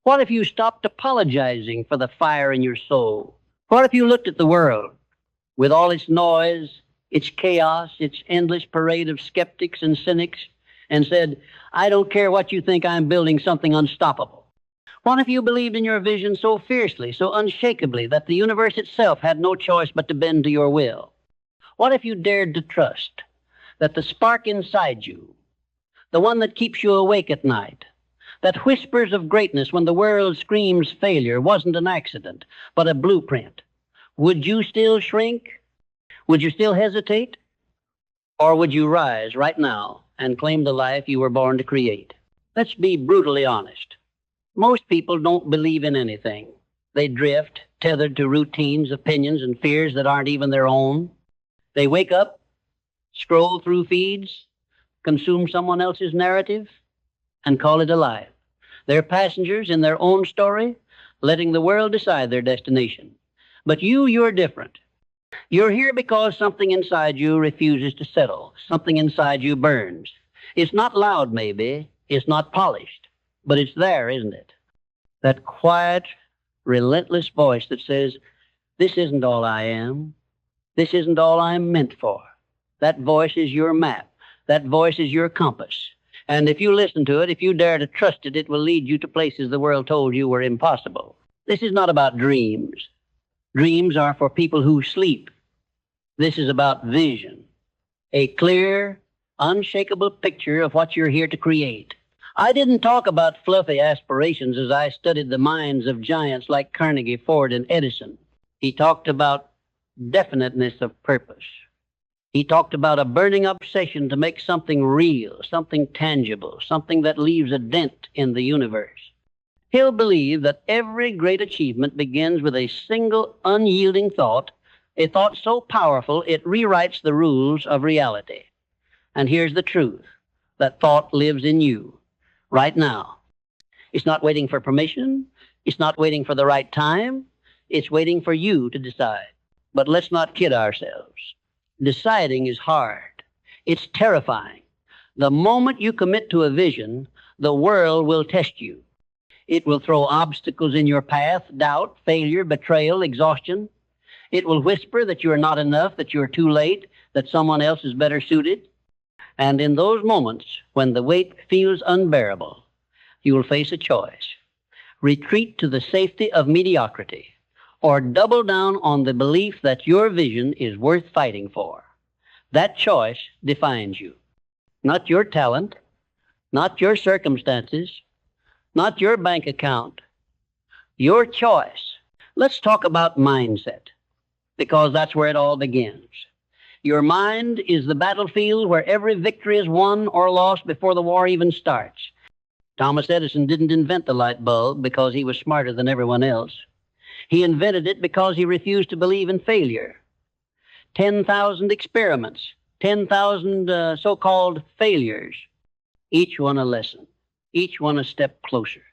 What if you stopped apologizing for the fire in your soul? What if you looked at the world with all its noise, its chaos, its endless parade of skeptics and cynics, and said, I don't care what you think, I'm building something unstoppable? What if you believed in your vision so fiercely, so unshakably, that the universe itself had no choice but to bend to your will? What if you dared to trust that the spark inside you, the one that keeps you awake at night, that whispers of greatness when the world screams failure, wasn't an accident, but a blueprint? Would you still shrink? Would you still hesitate? Or would you rise right now and claim the life you were born to create? Let's be brutally honest. Most people don't believe in anything. They drift, tethered to routines, opinions, and fears that aren't even their own. They wake up, scroll through feeds, consume someone else's narrative, and call it a life. They're passengers in their own story, letting the world decide their destination. But you're different. You're here because something inside you refuses to settle. Something inside you burns. It's not loud, maybe. It's not polished. But it's there, isn't it? That quiet, relentless voice that says, this isn't all I am. This isn't all I'm meant for. That voice is your map. That voice is your compass. And if you listen to it, if you dare to trust it, it will lead you to places the world told you were impossible. This is not about dreams. Dreams are for people who sleep. This is about vision, a clear, unshakable picture of what you're here to create. I didn't talk about fluffy aspirations as I studied the minds of giants like Carnegie, Ford, and Edison. He talked about definiteness of purpose. He talked about a burning obsession to make something real, something tangible, something that leaves a dent in the universe. He'll believe that every great achievement begins with a single unyielding thought, a thought so powerful it rewrites the rules of reality. And here's the truth. That thought lives in you right now. It's not waiting for permission. It's not waiting for the right time. It's waiting for you to decide. But let's not kid ourselves. Deciding is hard. It's terrifying. The moment you commit to a vision, the world will test you. It will throw obstacles in your path, doubt, failure, betrayal, exhaustion. It will whisper that you're not enough, that you're too late, that someone else is better suited. And in those moments, when the weight feels unbearable, you will face a choice. Retreat to the safety of mediocrity, or double down on the belief that your vision is worth fighting for. That choice defines you. Not your talent, not your circumstances, not your bank account, your choice. Let's talk about mindset, because that's where it all begins. Your mind is the battlefield where every victory is won or lost before the war even starts. Thomas Edison didn't invent the light bulb because he was smarter than everyone else. He invented it because he refused to believe in failure. 10,000 experiments, 10,000 so-called failures, each one a lesson, each one a step closer.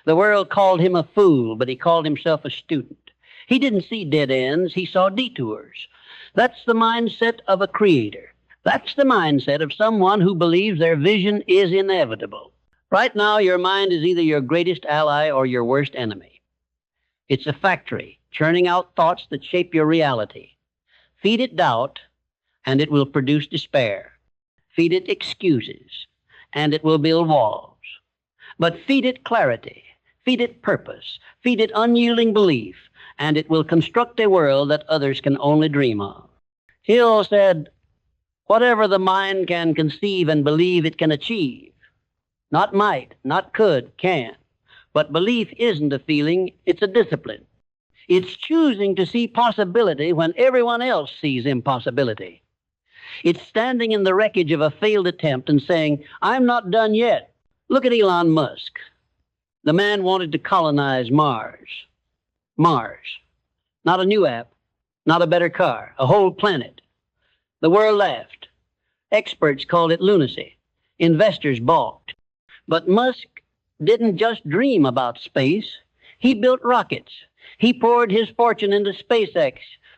The world called him a fool, but he called himself a student. He didn't see dead ends, he saw detours. That's the mindset of a creator. That's the mindset of someone who believes their vision is inevitable. Right now, your mind is either your greatest ally or your worst enemy. It's a factory churning out thoughts that shape your reality. Feed it doubt, and it will produce despair. Feed it excuses, and it will build walls. But feed it clarity, feed it purpose, feed it unyielding belief, and it will construct a world that others can only dream of. Hill said, whatever the mind can conceive and believe it can achieve. Not might, not could, can. But belief isn't a feeling, it's a discipline. It's choosing to see possibility when everyone else sees impossibility. It's standing in the wreckage of a failed attempt and saying, I'm not done yet. Look at Elon Musk. The man wanted to colonize Mars. Mars. Not a new app, not a better car, a whole planet. The world laughed. Experts called it lunacy. Investors balked. But Musk didn't just dream about space. He built rockets. He poured his fortune into SpaceX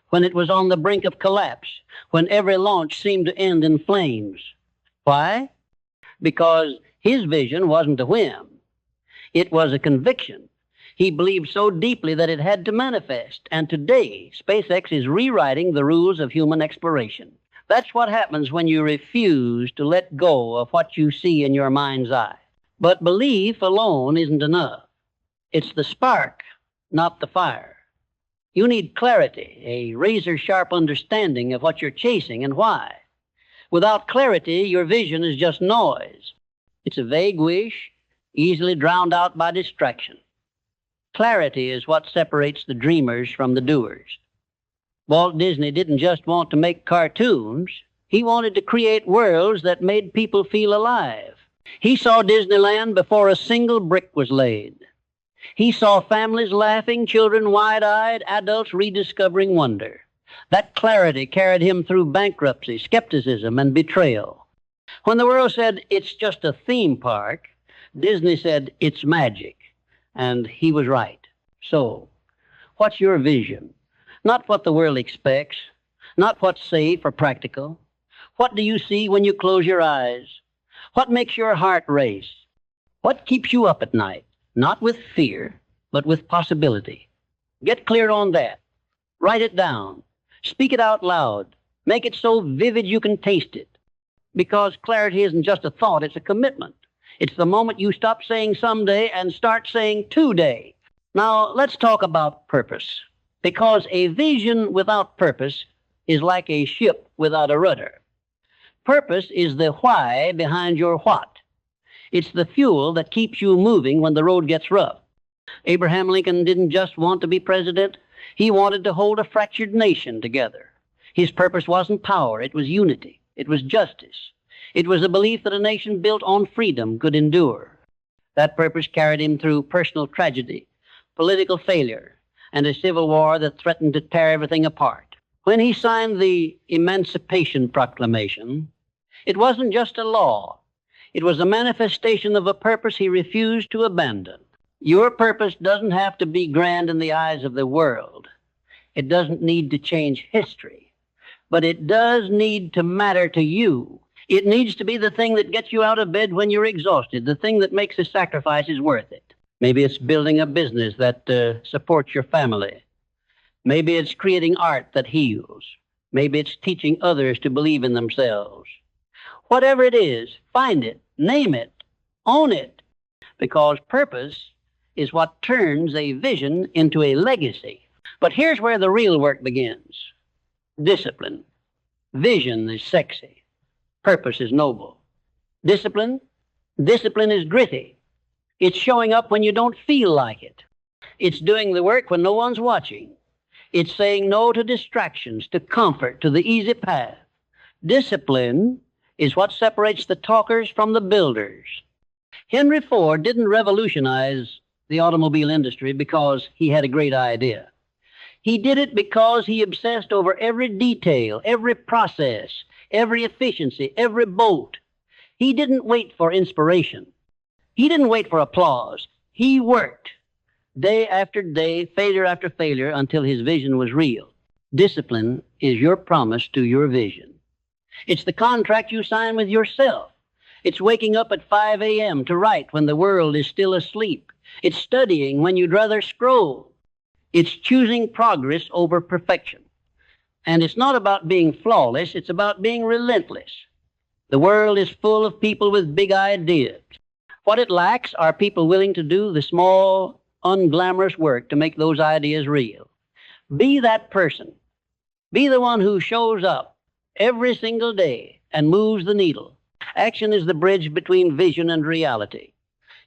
when it was on the brink of collapse, when every launch seemed to end in flames. Why? Because his vision wasn't a whim. It was a conviction He believed so deeply that it had to manifest. And today, SpaceX is rewriting the rules of human exploration. That's what happens when you refuse to let go of what you see in your mind's eye. But belief alone isn't enough. It's the spark, not the fire. You need clarity, a razor-sharp understanding of what you're chasing and why. Without clarity, your vision is just noise. It's a vague wish, easily drowned out by distraction. Clarity is what separates the dreamers from the doers. Walt Disney didn't just want to make cartoons. He wanted to create worlds that made people feel alive. He saw Disneyland before a single brick was laid. He saw families laughing, children wide-eyed, adults rediscovering wonder. That clarity carried him through bankruptcy, skepticism, and betrayal. When the world said, it's just a theme park, Disney said, it's magic. And he was right. So, what's your vision? Not what the world expects, not what's safe or practical. What do you see when you close your eyes? What makes your heart race? What keeps you up at night? Not with fear, but with possibility. Get clear on that. Write it down. Speak it out loud. Make it so vivid you can taste it. Because clarity isn't just a thought, it's a commitment. It's the moment you stop saying someday and start saying today. Now, let's talk about purpose. Because a vision without purpose is like a ship without a rudder. Purpose is the why behind your what. It's the fuel that keeps you moving when the road gets rough. Abraham Lincoln didn't just want to be president. He wanted to hold a fractured nation together. His purpose wasn't power. It was unity. It was justice. It was a belief that a nation built on freedom could endure. That purpose carried him through personal tragedy, political failure, and a civil war that threatened to tear everything apart. When he signed the Emancipation Proclamation, it wasn't just a law. It was a manifestation of a purpose he refused to abandon. Your purpose doesn't have to be grand in the eyes of the world. It doesn't need to change history. But it does need to matter to you. It needs to be the thing that gets you out of bed when you're exhausted, the thing that makes the sacrifices worth it. Maybe it's building a business that supports your family. Maybe it's creating art that heals. Maybe it's teaching others to believe in themselves. Whatever it is, find it, name it, own it, because purpose is what turns a vision into a legacy. But here's where the real work begins. Discipline. Vision is sexy. Purpose is noble. Discipline is gritty. It's showing up when you don't feel like it. It's doing the work when no one's watching. It's saying no to distractions, to comfort, to the easy path. Discipline is what separates the talkers from the builders. Henry Ford didn't revolutionize the automobile industry because he had a great idea. He did it because he obsessed over every detail, every process, every efficiency, every bolt. He didn't wait for inspiration. He didn't wait for applause. He worked day after day, failure after failure, until his vision was real. Discipline is your promise to your vision. It's the contract you sign with yourself. It's waking up at 5 a.m. to write when the world is still asleep. It's studying when you'd rather scroll. It's choosing progress over perfection. And it's not about being flawless, it's about being relentless. The world is full of people with big ideas. What it lacks are people willing to do the small, unglamorous work to make those ideas real. Be that person. Be the one who shows up every single day and moves the needle. Action is the bridge between vision and reality.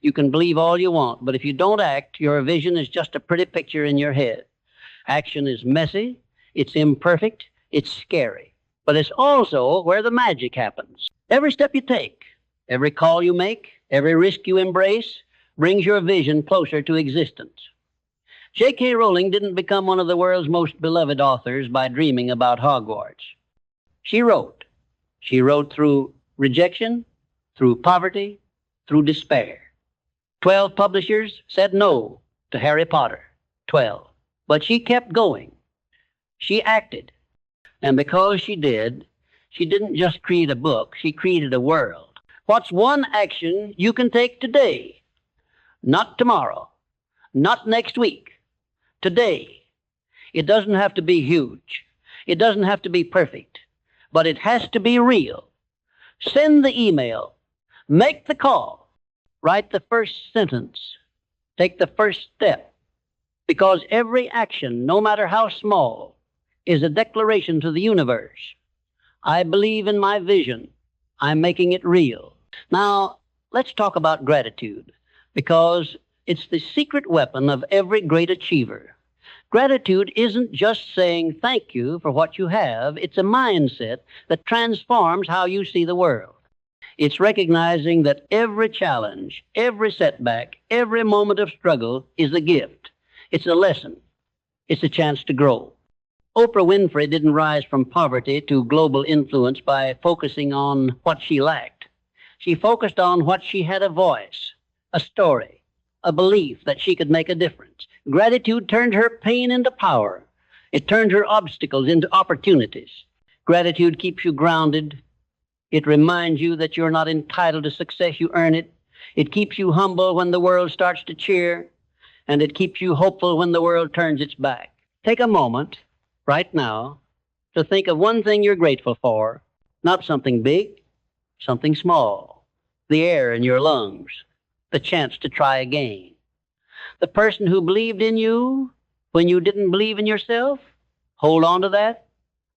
You can believe all you want, but if you don't act, your vision is just a pretty picture in your head. Action is messy, it's imperfect, it's scary, but it's also where the magic happens. Every step you take, every call you make, every risk you embrace brings your vision closer to existence. J.K. Rowling didn't become one of the world's most beloved authors by dreaming about Hogwarts. She wrote. She wrote through rejection, through poverty, through despair. 12 publishers said no to Harry Potter. 12. But she kept going. She acted. And because she did, she didn't just create a book, she created a world. What's one action you can take today? Not tomorrow. Not next week. Today. It doesn't have to be huge. It doesn't have to be perfect. But it has to be real. Send the email. Make the call. Write the first sentence. Take the first step. Because every action, no matter how small, is a declaration to the universe. I believe in my vision. I'm making it real. Now, let's talk about gratitude, because it's the secret weapon of every great achiever. Gratitude isn't just saying thank you for what you have. It's a mindset that transforms how you see the world. It's recognizing that every challenge, every setback, every moment of struggle is a gift. It's a lesson. It's a chance to grow. Oprah Winfrey didn't rise from poverty to global influence by focusing on what she lacked. She focused on what she had: a voice, a story, a belief that she could make a difference. Gratitude turned her pain into power. It turned her obstacles into opportunities. Gratitude keeps you grounded. It reminds you that you're not entitled to success, you earn it. It keeps you humble when the world starts to cheer, and it keeps you hopeful when the world turns its back. Take a moment right now to think of one thing you're grateful for, not something big, something small. The air in your lungs, the chance to try again. The person who believed in you when you didn't believe in yourself. Hold on to that.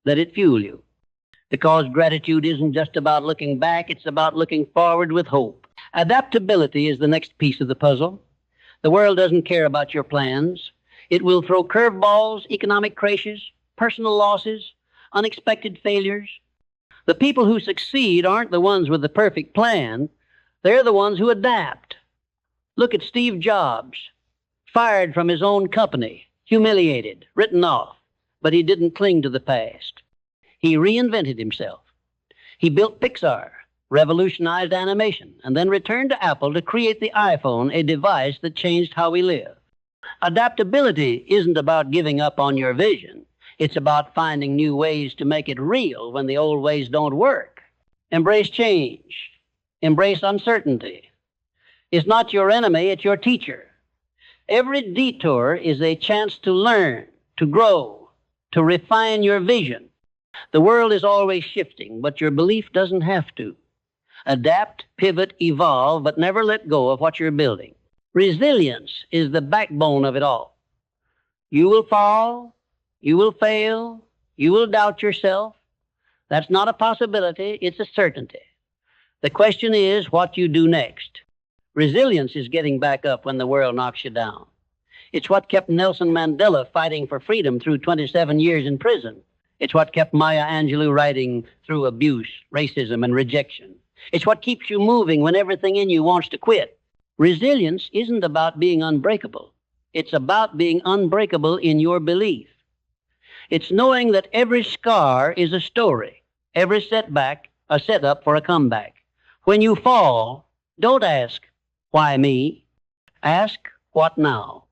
Let it fuel you. Because gratitude isn't just about looking back, it's about looking forward with hope. Adaptability is the next piece of the puzzle. The world doesn't care about your plans. It will throw curveballs, economic crashes, personal losses, unexpected failures. The people who succeed aren't the ones with the perfect plan. They're the ones who adapt. Look at Steve Jobs, fired from his own company, humiliated, written off, but he didn't cling to the past. He reinvented himself. He built Pixar, revolutionized animation, and then returned to Apple to create the iPhone, a device that changed how we live. Adaptability isn't about giving up on your vision. It's about finding new ways to make it real when the old ways don't work. Embrace change. Embrace uncertainty. It's not your enemy, it's your teacher. Every detour is a chance to learn, to grow, to refine your vision. The world is always shifting, but your belief doesn't have to. Adapt, pivot, evolve, but never let go of what you're building. Resilience is the backbone of it all. You will fall, you will fail, you will doubt yourself. That's not a possibility, it's a certainty. The question is what you do next. Resilience is getting back up when the world knocks you down. It's what kept Nelson Mandela fighting for freedom through 27 years in prison. It's what kept Maya Angelou writing through abuse, racism, and rejection. It's what keeps you moving when everything in you wants to quit. Resilience isn't about being unbreakable. It's about being unbreakable in your belief. It's knowing that every scar is a story, every setback a setup for a comeback. When you fall, don't ask, why me? Ask, what now?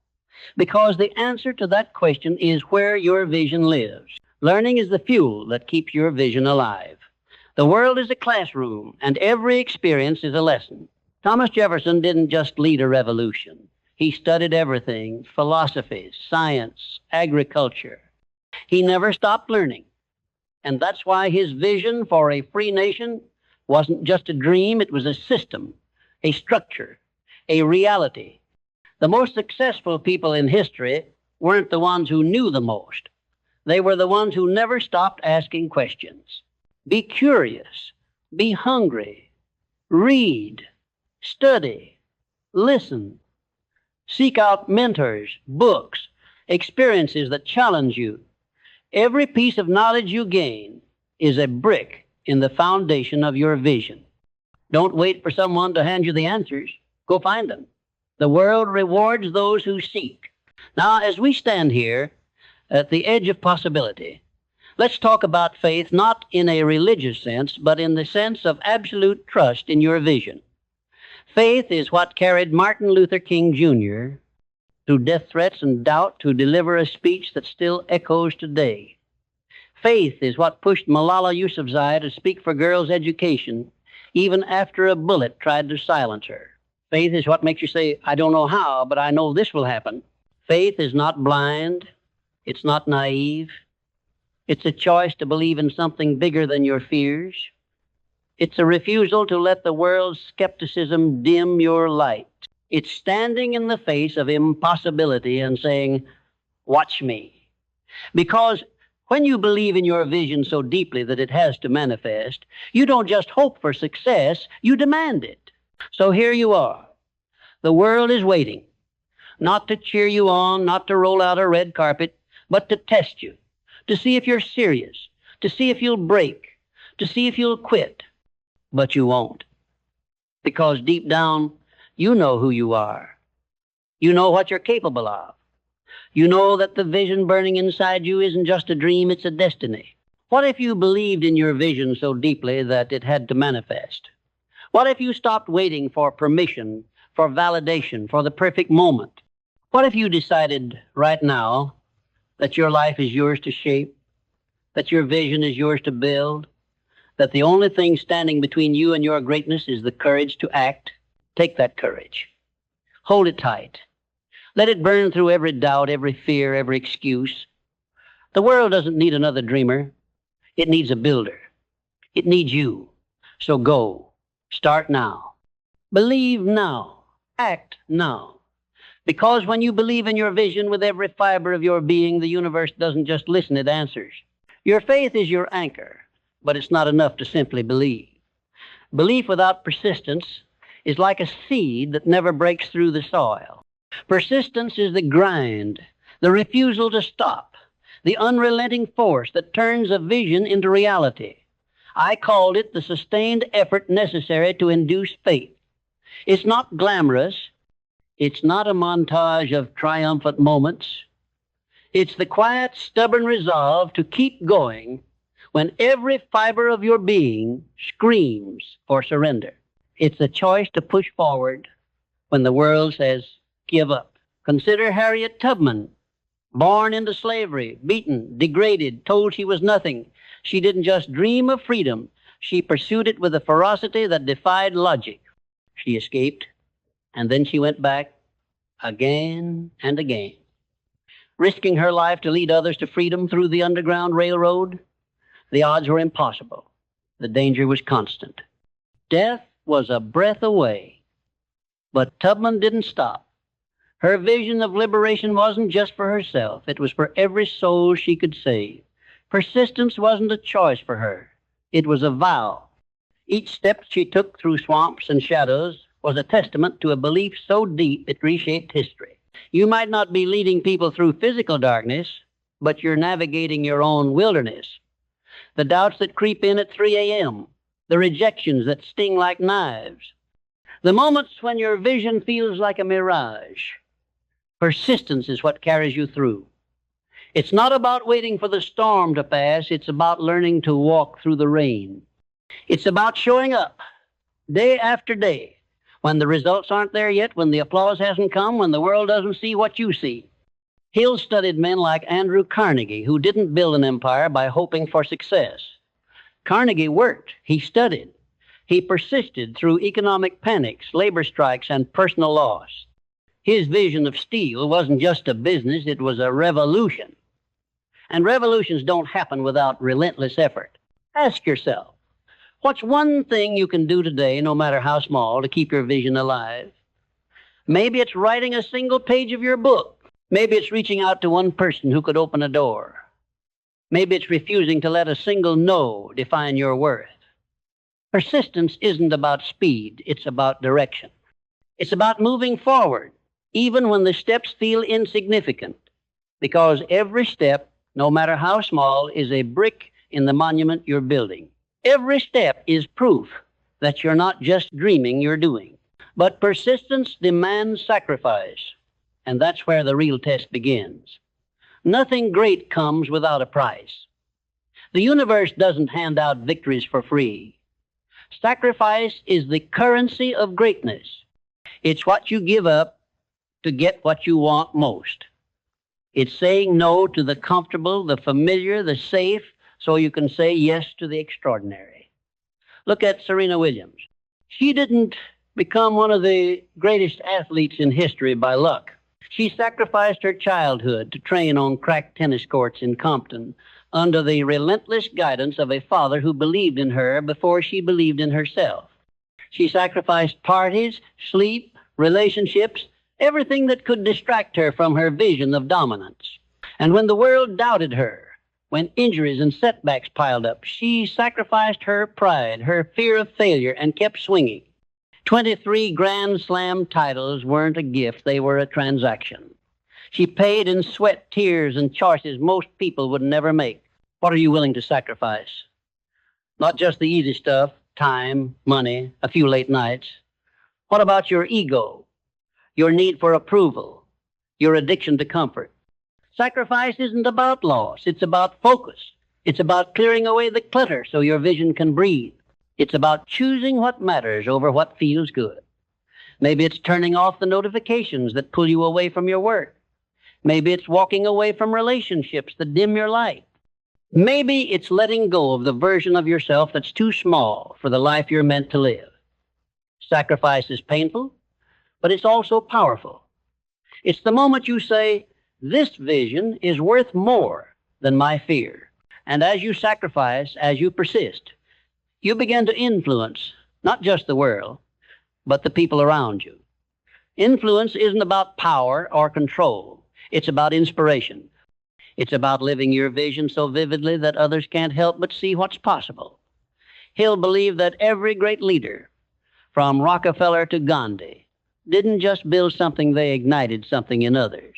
Because the answer to that question is where your vision lives. Learning is the fuel that keeps your vision alive. The world is a classroom, and every experience is a lesson. Thomas Jefferson didn't just lead a revolution. He studied everything: philosophy, science, agriculture. He never stopped learning. And that's why his vision for a free nation wasn't just a dream, it was a system, a structure, a reality. The most successful people in history weren't the ones who knew the most. They were the ones who never stopped asking questions. Be curious, be hungry, read, study, listen, seek out mentors, books, experiences that challenge you. Every piece of knowledge you gain is a brick in the foundation of your vision. Don't wait for someone to hand you the answers. Go find them. The world rewards those who seek. Now, as we stand here at the edge of possibility, let's talk about faith not in a religious sense, but in the sense of absolute trust in your vision. Faith is what carried Martin Luther King Jr. through death threats and doubt to deliver a speech that still echoes today. Faith is what pushed Malala Yousafzai to speak for girls' education even after a bullet tried to silence her. Faith is what makes you say, I don't know how, but I know this will happen. Faith is not blind. It's not naive. It's a choice to believe in something bigger than your fears. It's a refusal to let the world's skepticism dim your light. It's standing in the face of impossibility and saying, watch me. Because when you believe in your vision so deeply that it has to manifest, you don't just hope for success, you demand it. So here you are. The world is waiting, not to cheer you on, not to roll out a red carpet, but to test you, to see if you're serious, to see if you'll break, to see if you'll quit. But you won't. Because deep down, you know who you are. You know what you're capable of. You know that the vision burning inside you isn't just a dream, it's a destiny. What if you believed in your vision so deeply that it had to manifest? What if you stopped waiting for permission, for validation, for the perfect moment? What if you decided right now that your life is yours to shape, that your vision is yours to build, that the only thing standing between you and your greatness is the courage to act? Take that courage. Hold it tight. Let it burn through every doubt, every fear, every excuse. The world doesn't need another dreamer. It needs a builder. It needs you. So go. Start now. Believe now. Act now. Because when you believe in your vision with every fiber of your being, the universe doesn't just listen, it answers. Your faith is your anchor, but it's not enough to simply believe. Belief without persistence is like a seed that never breaks through the soil. Persistence is the grind, the refusal to stop, the unrelenting force that turns a vision into reality. I called it the sustained effort necessary to induce faith. It's not glamorous. It's not a montage of triumphant moments. It's the quiet, stubborn resolve to keep going when every fiber of your being screams for surrender. It's a choice to push forward when the world says, give up. Consider Harriet Tubman, born into slavery, beaten, degraded, told she was nothing. She didn't just dream of freedom. She pursued it with a ferocity that defied logic. She escaped, and then she went back again and again, risking her life to lead others to freedom through the Underground Railroad. The odds were impossible. The danger was constant. Death was a breath away. But Tubman didn't stop. Her vision of liberation wasn't just for herself. It was for every soul she could save. Persistence wasn't a choice for her. It was a vow. Each step she took through swamps and shadows was a testament to a belief so deep it reshaped history. You might not be leading people through physical darkness, but you're navigating your own wilderness. The doubts that creep in at 3 a.m., the rejections that sting like knives, the moments when your vision feels like a mirage. Persistence is what carries you through. It's not about waiting for the storm to pass. It's about learning to walk through the rain. It's about showing up day after day when the results aren't there yet, when the applause hasn't come, when the world doesn't see what you see. Hill studied men like Andrew Carnegie, who didn't build an empire by hoping for success. Carnegie worked. He studied. He persisted through economic panics, labor strikes, and personal loss. His vision of steel wasn't just a business, it was a revolution. And revolutions don't happen without relentless effort. Ask yourself, what's one thing you can do today, no matter how small, to keep your vision alive? Maybe it's writing a single page of your book. Maybe it's reaching out to one person who could open a door. Maybe it's refusing to let a single no define your worth. Persistence isn't about speed, it's about direction. It's about moving forward, even when the steps feel insignificant, because every step, no matter how small, is a brick in the monument you're building. Every step is proof that you're not just dreaming, you're doing. But persistence demands sacrifice, and that's where the real test begins. Nothing great comes without a price. The universe doesn't hand out victories for free. Sacrifice is the currency of greatness. It's what you give up to get what you want most. It's saying no to the comfortable, the familiar, the safe, so you can say yes to the extraordinary. Look at Serena Williams. She didn't become one of the greatest athletes in history by luck. She sacrificed her childhood to train on cracked tennis courts in Compton under the relentless guidance of a father who believed in her before she believed in herself. She sacrificed parties, sleep, relationships, everything that could distract her from her vision of dominance. And when the world doubted her, when injuries and setbacks piled up, she sacrificed her pride, her fear of failure, and kept swinging. 23 Grand Slam titles weren't a gift, they were a transaction. She paid in sweat, tears, and choices most people would never make. What are you willing to sacrifice? Not just the easy stuff, time, money, a few late nights. What about your ego, your need for approval, your addiction to comfort? Sacrifice isn't about loss, it's about focus. It's about clearing away the clutter so your vision can breathe. It's about choosing what matters over what feels good. Maybe it's turning off the notifications that pull you away from your work. Maybe it's walking away from relationships that dim your light. Maybe it's letting go of the version of yourself that's too small for the life you're meant to live. Sacrifice is painful, but it's also powerful. It's the moment you say, this vision is worth more than my fear. And as you sacrifice, as you persist, you begin to influence not just the world, but the people around you. Influence isn't about power or control. It's about inspiration. It's about living your vision so vividly that others can't help but see what's possible. He'll believe that every great leader, from Rockefeller to Gandhi, didn't just build something, they ignited something in others.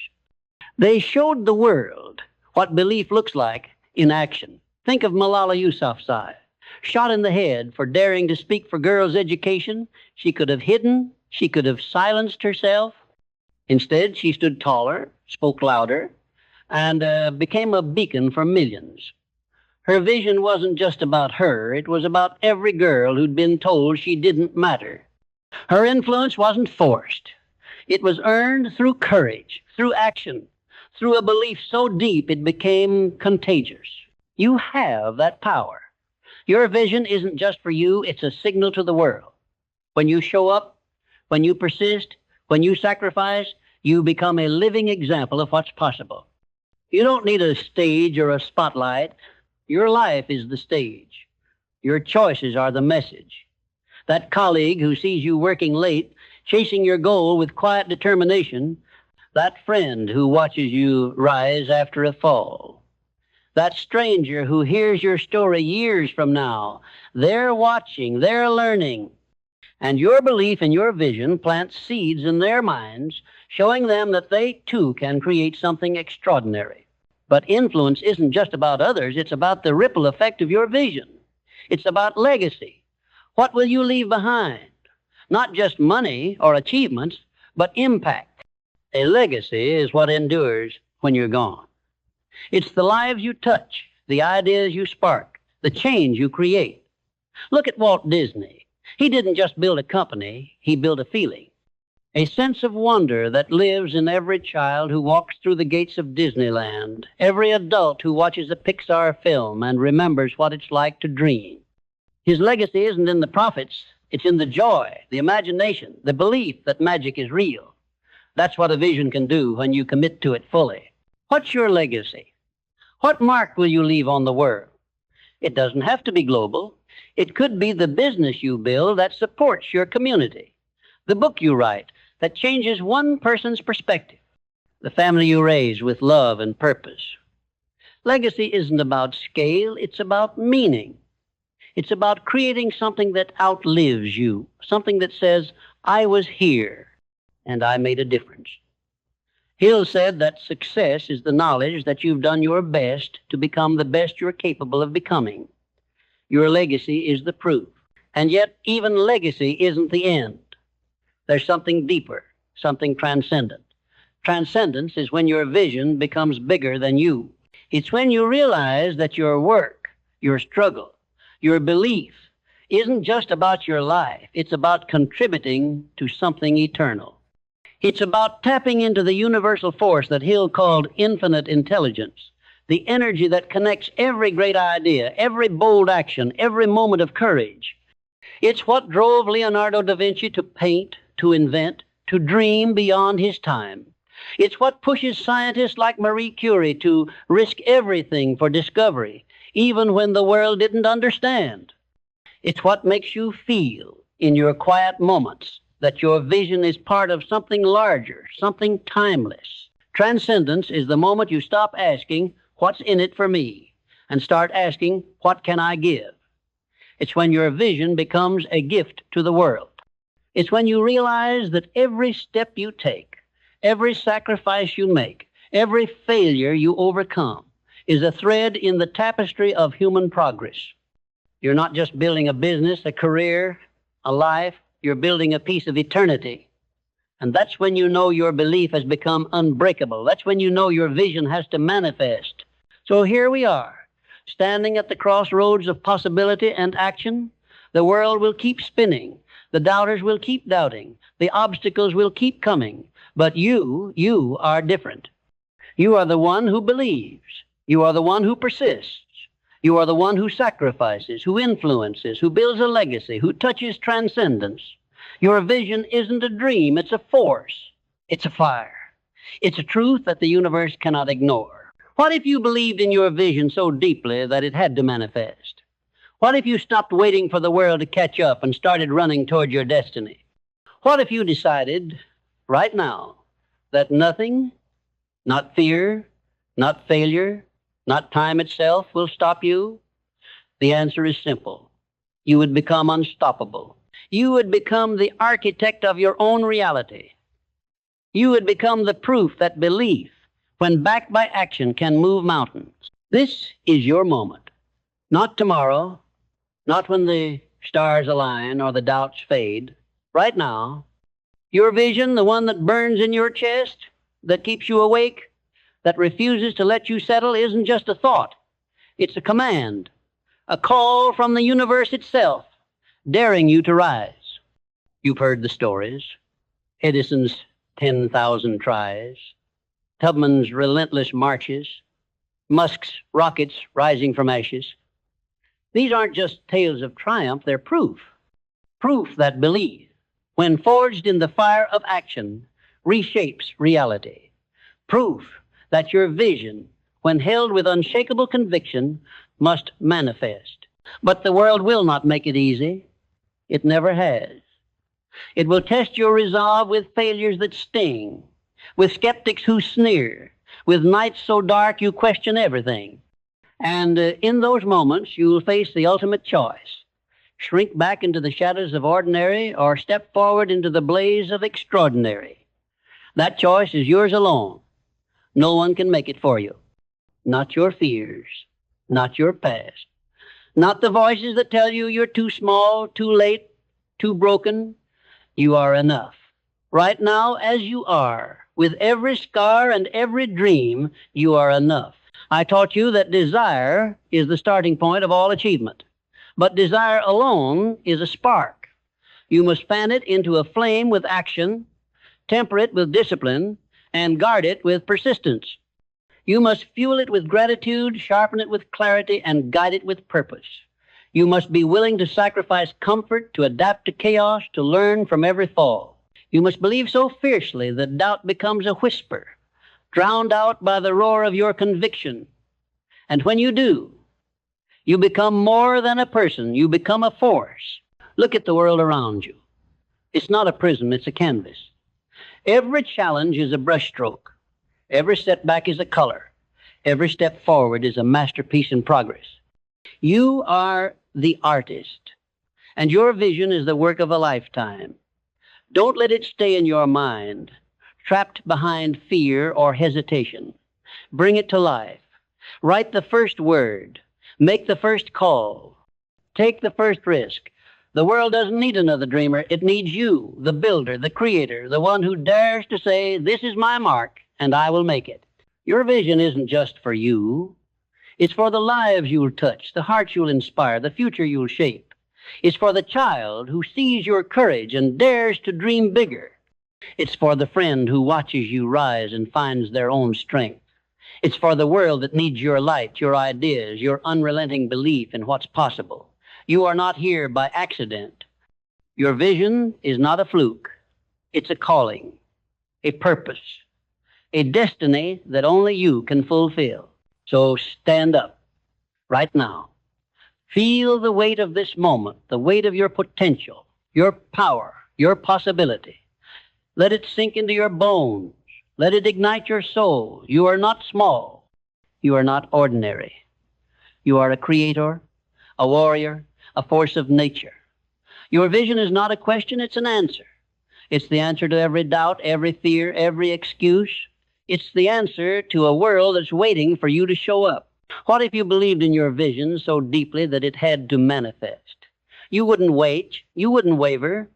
They showed the world what belief looks like in action. Think of Malala Yousafzai. Shot in the head for daring to speak for girls' education. She could have hidden. She could have silenced herself. Instead, she stood taller, spoke louder, and became a beacon for millions. Her vision wasn't just about her. It was about every girl who'd been told she didn't matter. Her influence wasn't forced. It was earned through courage, through action, through a belief so deep it became contagious. You have that power. Your vision isn't just for you, it's a signal to the world. When you show up, when you persist, when you sacrifice, you become a living example of what's possible. You don't need a stage or a spotlight. Your life is the stage. Your choices are the message. That colleague who sees you working late, chasing your goal with quiet determination, that friend who watches you rise after a fall, that stranger who hears your story years from now, they're watching, they're learning. And your belief in your vision plants seeds in their minds, showing them that they too can create something extraordinary. But influence isn't just about others, it's about the ripple effect of your vision. It's about legacy. What will you leave behind? Not just money or achievements, but impact. A legacy is what endures when you're gone. It's the lives you touch, the ideas you spark, the change you create. Look at Walt Disney. He didn't just build a company, he built a feeling. A sense of wonder that lives in every child who walks through the gates of Disneyland, every adult who watches a Pixar film and remembers what it's like to dream. His legacy isn't in the profits, it's in the joy, the imagination, the belief that magic is real. That's what a vision can do when you commit to it fully. What's your legacy? What mark will you leave on the world? It doesn't have to be global. It could be the business you build that supports your community, the book you write that changes one person's perspective, the family you raise with love and purpose. Legacy isn't about scale, it's about meaning. It's about creating something that outlives you, something that says, I was here and I made a difference. Hill said that success is the knowledge that you've done your best to become the best you're capable of becoming. Your legacy is the proof. And yet, even legacy isn't the end. There's something deeper, something transcendent. Transcendence is when your vision becomes bigger than you. It's when you realize that your work, your struggle, your belief isn't just about your life. It's about contributing to something eternal. It's about tapping into the universal force that Hill called infinite intelligence, the energy that connects every great idea, every bold action, every moment of courage. It's what drove Leonardo da Vinci to paint, to invent, to dream beyond his time. It's what pushes scientists like Marie Curie to risk everything for discovery, even when the world didn't understand. It's what makes you feel in your quiet moments that your vision is part of something larger, something timeless. Transcendence is the moment you stop asking, "What's in it for me?" and start asking, "What can I give?" It's when your vision becomes a gift to the world. It's when you realize that every step you take, every sacrifice you make, every failure you overcome is a thread in the tapestry of human progress. You're not just building a business, a career, a life. You're building a piece of eternity. And that's when you know your belief has become unbreakable. That's when you know your vision has to manifest. So here we are, standing at the crossroads of possibility and action. The world will keep spinning. The doubters will keep doubting. The obstacles will keep coming. But you are different. You are the one who believes. You are the one who persists. You are the one who sacrifices, who influences, who builds a legacy, who touches transcendence. Your vision isn't a dream, it's a force. It's a fire. It's a truth that the universe cannot ignore. What if you believed in your vision so deeply that it had to manifest? What if you stopped waiting for the world to catch up and started running toward your destiny? What if you decided right now that nothing, not fear, not failure, not time itself will stop you? The answer is simple. You would become unstoppable. You would become the architect of your own reality. You would become the proof that belief, when backed by action, can move mountains. This is your moment. Not tomorrow, not when the stars align or the doubts fade. Right now, your vision, the one that burns in your chest, that keeps you awake, that refuses to let you settle, isn't just a thought. It's a command, a call from the universe itself, daring you to rise. You've heard the stories. Edison's 10,000 tries, Tubman's relentless marches, Musk's rockets rising from ashes. These aren't just tales of triumph, they're proof. Proof that belief, when forged in the fire of action, reshapes reality. Proof that your vision, when held with unshakable conviction, must manifest. But the world will not make it easy. It never has. It will test your resolve with failures that sting, with skeptics who sneer, with nights so dark you question everything. And in those moments, you will face the ultimate choice. Shrink back into the shadows of ordinary or step forward into the blaze of extraordinary. That choice is yours alone. No one can make it for you. Not your fears, not your past, not the voices that tell you you're too small, too late, too broken. You are enough. Right now, as you are, with every scar and every dream, you are enough. I taught you that desire is the starting point of all achievement. But desire alone is a spark. You must fan it into a flame with action, temper it with discipline, and guard it with persistence. You must fuel it with gratitude, sharpen it with clarity, and guide it with purpose. You must be willing to sacrifice comfort, to adapt to chaos, to learn from every fall. You must believe so fiercely that doubt becomes a whisper, drowned out by the roar of your conviction. And when you do, you become more than a person. You become a force. Look at the world around you. It's not a prism, it's a canvas. Every challenge is a brushstroke. Every setback is a color. Every step forward is a masterpiece in progress. You are the artist, and your vision is the work of a lifetime. Don't let it stay in your mind, trapped behind fear or hesitation. Bring it to life. Write the first word. Make the first call. Take the first risk. The world doesn't need another dreamer. It needs you, the builder, the creator, the one who dares to say, "This is my mark, and I will make it." Your vision isn't just for you. It's for the lives you'll touch, the hearts you'll inspire, the future you'll shape. It's for the child who sees your courage and dares to dream bigger. It's for the friend who watches you rise and finds their own strength. It's for the world that needs your light, your ideas, your unrelenting belief in what's possible. You are not here by accident. Your vision is not a fluke. It's a calling, a purpose, a destiny that only you can fulfill. So stand up right now. Feel the weight of this moment, the weight of your potential, your power, your possibility. Let it sink into your bones. Let it ignite your soul. You are not small. You are not ordinary. You are a creator, a warrior, a force of nature. Your vision is not a question, it's an answer. It's the answer to every doubt, every fear, every excuse. It's the answer to a world that's waiting for you to show up. What if you believed in your vision so deeply that it had to manifest? You wouldn't wait. You wouldn't waver.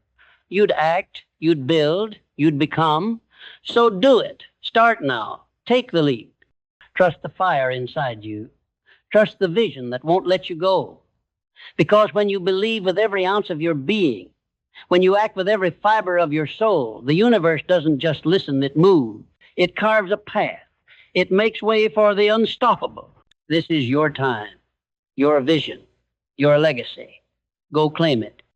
You'd act. You'd build. You'd become. So do it. Start now. Take the leap. Trust the fire inside you. Trust the vision that won't let you go. Because when you believe with every ounce of your being, when you act with every fiber of your soul, the universe doesn't just listen, it moves. It carves a path. It makes way for the unstoppable. This is your time, your vision, your legacy. Go claim it.